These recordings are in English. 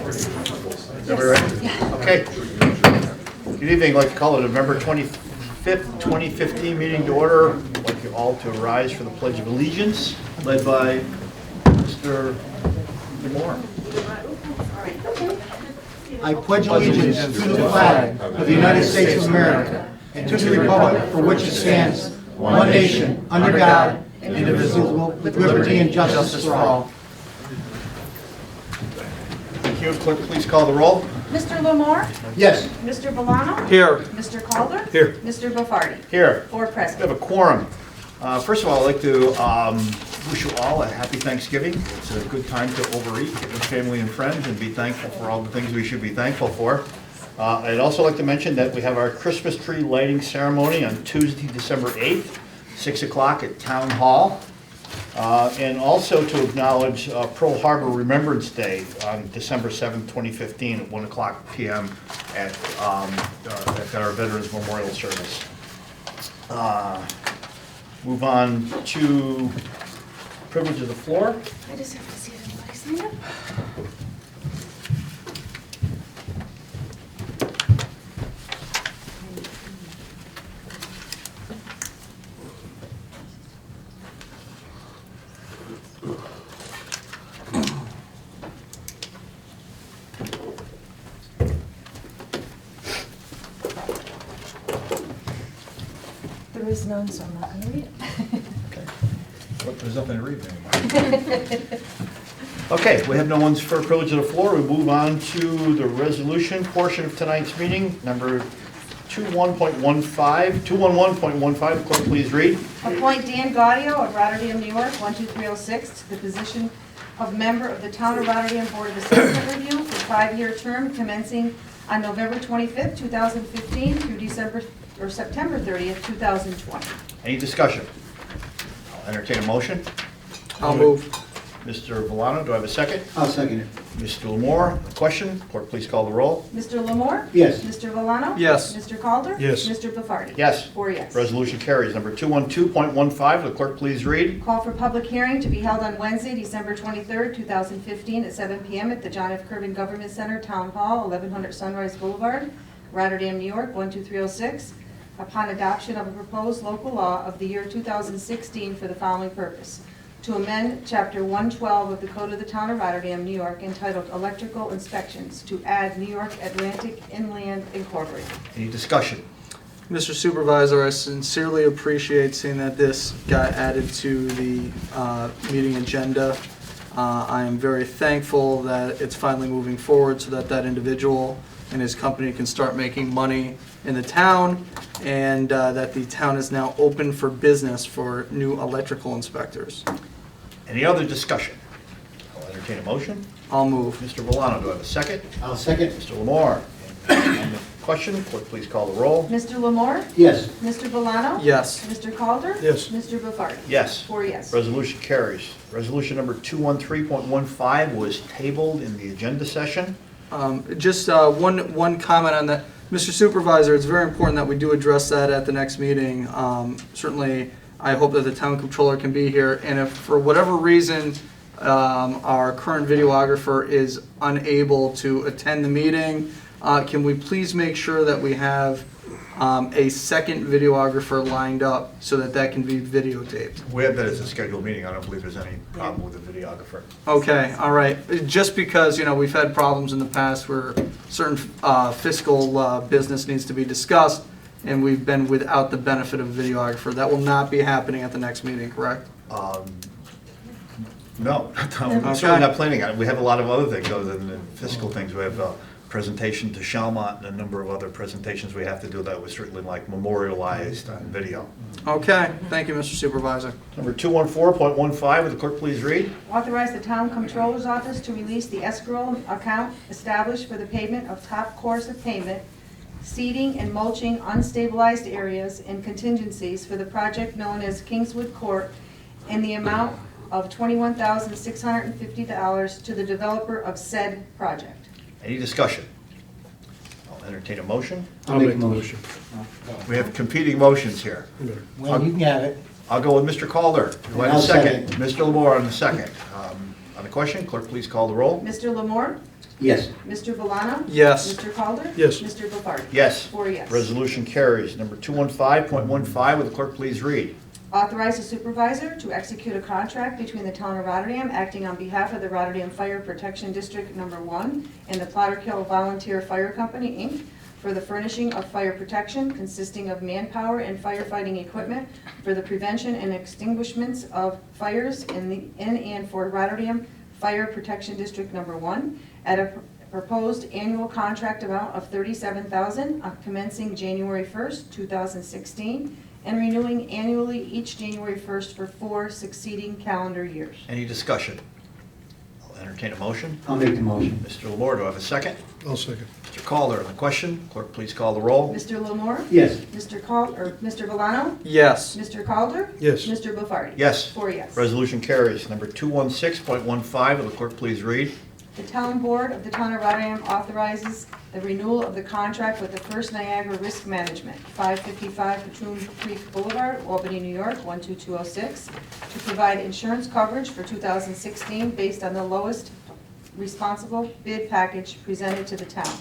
Is everybody ready? Okay. Good evening. I'd like to call the November 25th, 2015 meeting to order. I'd like you all to rise for the Pledge of Allegiance, led by Mr. Moore. I pledge allegiance to the flag of the United States of America and to the republic for which it stands, one nation, under God, indivisible, with liberty and justice for all. Thank you. Clerk, please call the roll. Mr. Lamore? Yes. Mr. Villano? Here. Mr. Calder? Here. Mr. Buffardi? Here. Four We present. have a quorum. First of all, I'd like to wish you all a happy Thanksgiving. It's a good time to overeat with family and friends and be thankful for all the things we should be thankful for. I'd also like to mention that we have our Christmas tree lighting ceremony on Tuesday, December 8th, 6 o'clock at Town Hall. And also to acknowledge Pearl Harbor Remembrance Day on December 7th, 2015 at 1 o'clock p.m. at our Veterans Memorial Service. Move on to privilege of the floor. I just have to see if everybody signed up. There is none, so I'm not going to read it. Okay. Well, there's nothing to read anymore. Okay, we have no ones for privilege of the floor. We move on to the resolution portion of tonight's meeting, number 211.15. Clerk, please read. Appoint Dan Gaudio of Rotterdam, New York, 12306, to the position of member of the Town of Rotterdam Board of Assessment Review for 5-year term commencing on November 25th, 2015 through September 30th, 2020. Any discussion? I'll entertain a motion. I'll move. Mr. Villano, do I have a second? I'll second it. Mr. Lamore, a question? Clerk, please call the roll. Mr. Lamore? Yes. Mr. Villano? Yes. Mr. Calder? Yes. Mr. Buffardi? Yes. 4 yes. Resolution carries. Number 212.15, the clerk please read. Call for public hearing to be held on Wednesday, December 23rd, 2015 at 7 p.m. at the John F. Kirby Government Center, Town Hall, 1100 Sunrise Boulevard, Rotterdam, New York, 12306, upon adoption of a proposed local law of the year 2016 for the following purpose: to amend Chapter 112 of the Code of the Town of Rotterdam, New York, entitled Electrical Inspections, to add New York Atlantic Inland Incorporated. Any discussion? Mr. Supervisor, I sincerely appreciate seeing that this got added to the meeting agenda. I am very thankful that it's finally moving forward so that that individual and his company can start making money in the town, and that the town is now open for business for new electrical inspectors. Any other discussion? I'll entertain a motion. I'll move. Mr. Villano, do I have a second? I'll second. Mr. Lamore, on the question, clerk please call the roll. Mr. Lamore? Yes. Mr. Villano? Yes. Mr. Calder? Yes. Mr. Buffardi? Yes. 4 yes. Resolution carries. Resolution number 213.15 was tabled in the agenda session. Just one comment on that. Mr. Supervisor, it's very important that we do address that at the next meeting. Certainly, I hope that the town controller can be here, and if for whatever reason our current videographer is unable to attend the meeting, can we please make sure that we have a second videographer lined up so that that can be videotaped? We have that as a scheduled meeting. I don't believe there's any problem with the videographer. Okay, all right. Just because, we've had problems in the past where certain fiscal business needs to be discussed, and we've been without the benefit of a videographer. That will not be happening at the next meeting, correct? No, I'm certainly not planning on it. We have a lot of other things other than the fiscal things. We have a presentation to Shalmont and a number of other presentations we have to do that was certainly like memorialized on video. Okay, thank you, Mr. Supervisor. Number 214.15, would the clerk please read? Authorize the town comptroller's office to release the escrow account established for the payment of top course of payment, seeding and mulching unstabilized areas and contingencies for the project known as Kingswood Court in the amount of $21,650 to the developer of said project. Any discussion? I'll entertain a motion. I'll make a motion. We have competing motions here. Well, you can have it. I'll go with Mr. Calder. Do I have a I'll second? second. Mr. Lamore on the second. On the question, clerk please call the roll. Mr. Lemore? Yes. Mr. Valano? Yes. Mr. Calder? Yes. Mr. Bofardi? Yes. 4 yes. Resolution carries. Number 215.15, will the clerk please read? Authorize the supervisor to execute a contract between the town of Rotterdam, acting on behalf of the Rotterdam Fire Protection District Number 1 and the Platterkill Volunteer Fire Company, Inc., for the furnishing of fire protection consisting of manpower and firefighting equipment for the prevention and extinguishments of fires in and for Rotterdam Fire Protection District Number 1 at a proposed annual contract amount of $37,000 commencing January 1st, 2016, and renewing annually each January 1st for 4 succeeding calendar years. Any discussion? I'll entertain a motion. I'll make the motion. Mr. Lemore, do I have a second? I'll second. Mr. Calder on the question, clerk please call the roll. Mr. Lemore? Yes. Mr. Mr. Valano? Yes. Mr. Calder? Yes. Mr. Bofardi? Yes. 4 yes. Resolution carries. Number 216.15, will the clerk please read? The town board of the town of Rotterdam authorizes the renewal of the contract with the First Niagara Risk Management, 555 Patroon Creek Boulevard, Albany, New York, 12206, to provide insurance coverage for 2016 based on the lowest responsible bid package presented to the town.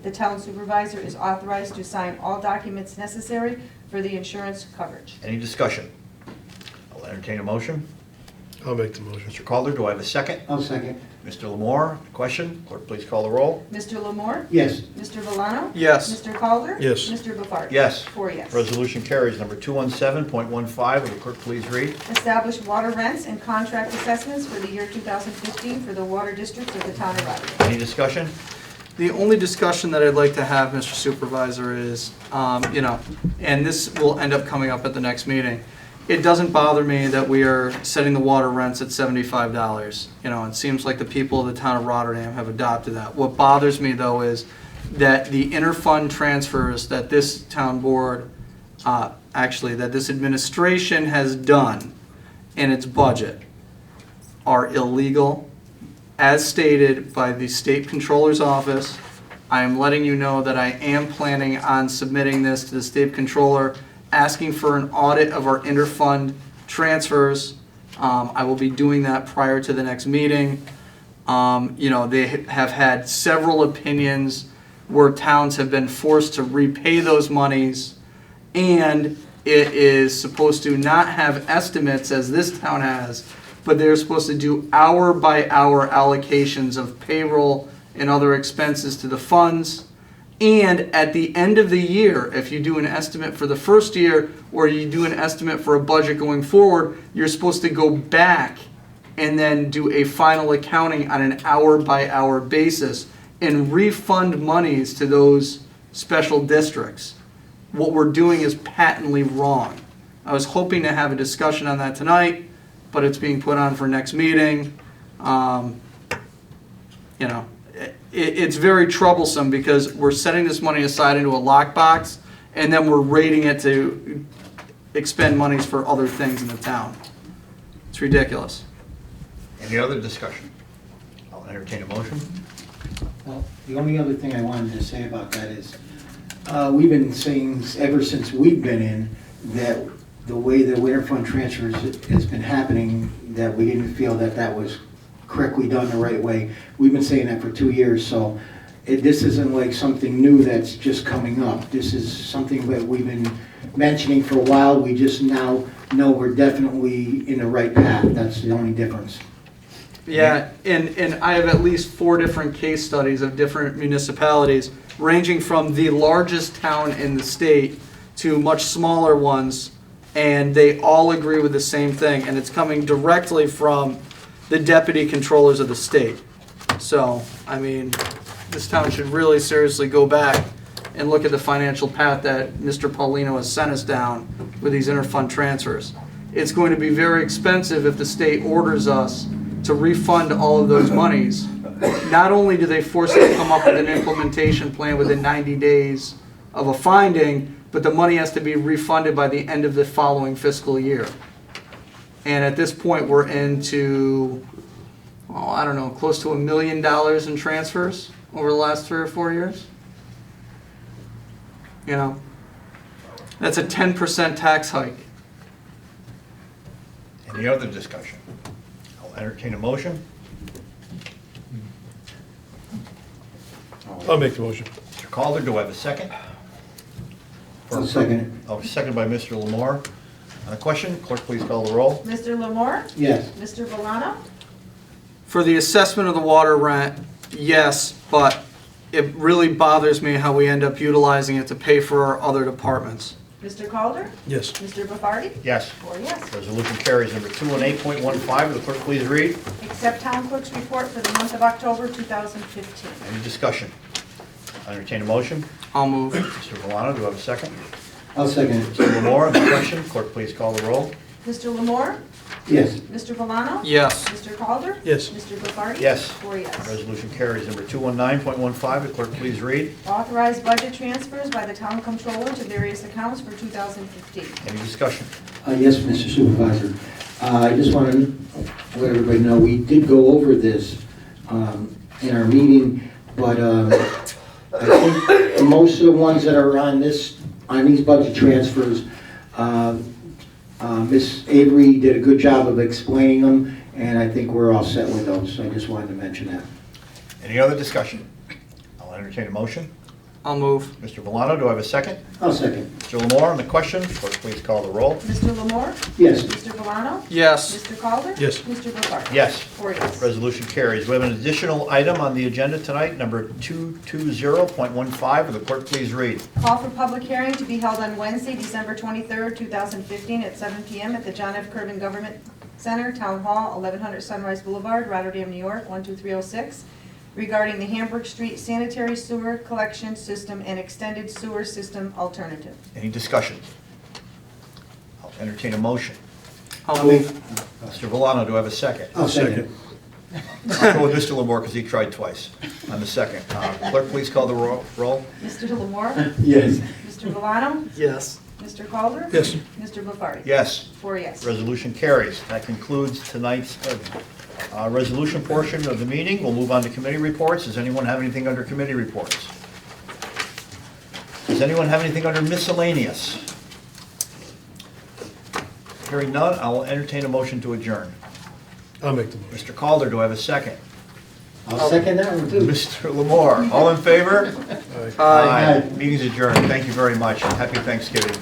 The town supervisor is authorized to sign all documents necessary for the insurance coverage. Any discussion? I'll entertain a motion. I'll make the motion. Mr. Calder, do I have a second? I'll second. Mr. Lemore, question, clerk please call the roll. Mr. Lemore? Yes. Mr. Valano? Yes. Mr. Calder? Yes. Mr. Bofardi? Yes. 4 yes. Resolution carries. Number 217.15, will the clerk please read? Establish water rents and contract assessments for the year 2015 for the water districts of the town of Rotterdam. Any discussion? The only discussion that I'd like to have, Mr. Supervisor, is, and this will end up coming up at the next meeting. It doesn't bother me that we are setting the water rents at $75. It seems like the people of the town of Rotterdam have adopted that. What bothers me, though, is that the interfund transfers that this town board, that this administration has done in its budget are illegal, as stated by the State Controller's Office. I am letting you know that I am planning on submitting this to the State Controller, asking for an audit of our interfund transfers. I will be doing that prior to the next meeting. They have had several opinions where towns have been forced to repay those monies, and it is supposed to not have estimates as this town has, but they're supposed to do hour-by-hour allocations of payroll and other expenses to the funds. And at the end of the year, if you do an estimate for the first year or you do an estimate for a budget going forward, you're supposed to go back and then do a final accounting on an hour-by-hour basis and refund monies to those special districts. What we're doing is patently wrong. I was hoping to have a discussion on that tonight, but it's being put on for next meeting. It's very troublesome because we're setting this money aside into a lockbox and then we're rating it to expend monies for other things in the town. It's ridiculous. Any other discussion? I'll entertain a motion. Well, the only other thing I wanted to say about that is, we've been saying ever since we've been in that the way the winter fund transfers has been happening, that we didn't feel that that was correctly done the right way. We've been saying that for 2 years, so this isn't like something new that's just coming up. This is something that we've been mentioning for a while. We just now know we're definitely in the right path. That's the only difference. Yeah, and I have at least 4 different case studies of different municipalities, ranging from the largest town in the state to much smaller ones, and they all agree with the same thing, and it's coming directly from the deputy controllers of the state. So, this town should really seriously go back and look at the financial path that Mr. Paulino has sent us down with these interfund transfers. It's going to be very expensive if the state orders us to refund all of those monies. Not only do they force us to come up with an implementation plan within 90 days of a finding, but the money has to be refunded by the end of the following fiscal year. And at this point, we're into, close to $1 million in transfers over the last 3 or 4 years. That's a 10% tax hike. Any other discussion? I'll entertain a motion. I'll make the motion. Mr. Calder, do I have a second? I'll second it. Oh, second by Mr. Lamore. On the question, clerk, please call the roll. Mr. Lamore? Yes. Mr. Valano? For the assessment of the water rent, yes, but it really bothers me how we end up utilizing it to pay for our other departments. Mr. Calder? Yes. Mr. Bofardi? Yes. 4 yes. Resolution carries. Number 218.15, will the clerk please read? Accept town clerk's report for the month of October 2015. Any discussion? I entertain a motion. I'll move. Mr. Valano, do I have a second? I'll second it. Mr. Lamore, on the question, clerk, please call the roll. Mr. Lamore? Yes. Mr. Valano? Yes. Mr. Calder? Yes. Mr. Bofardi? Yes. 4 yes. Resolution carries. Number 219.15, the clerk please read. Authorize budget transfers by the town controller to various accounts for 2015. Any discussion? Yes, Mr. Supervisor. I just want to let everybody know, we did go over this in our meeting, but I think most of the ones that are on these budget transfers, Ms. Avery did a good job of explaining them, and I think we're all set with those, so I just wanted to mention that. Any other discussion? I'll entertain a motion. I'll move. Mr. Valano, do I have a second? I'll second. Mr. Lamore, on the question, clerk, please call the roll. Mr. Lamore? Yes. Mr. Valano? Yes. Mr. Calder? Yes. Mr. Bofardi? Yes. 4 yes. Resolution carries. We have an additional item on the agenda tonight, number 220.15. Will the clerk please read? Call for public hearing to be held on Wednesday, December 23rd, 2015, at 7 p.m. at the John F. Kerwin Government Center, Town Hall, 1100 Sunrise Boulevard, Rotterdam, New York, 12306, regarding the Hamburg Street sanitary sewer collection system and extended sewer system alternative. Any discussion? I'll entertain a motion. I'll move. Mr. Valano, do I have a second? I'll second. I'll go with Mr. Lamore because he tried twice on the second. Clerk, please call the roll. Mr. Lamore? Yes. Mr. Valano? Yes. Mr. Calder? Yes. Mr. Bofardi? Yes. 4 yes. Resolution carries. That concludes tonight's resolution portion of the meeting. We'll move on to committee reports. Does anyone have anything under committee reports? Does anyone have anything under miscellaneous? Hearing none, I will entertain a motion to adjourn. I'll make the motion. Mr. Calder, do I have a second? I'll second that one too. Mr. Lamore, all in favor? Aye. Meeting's adjourned. Thank you very much. Happy Thanksgiving.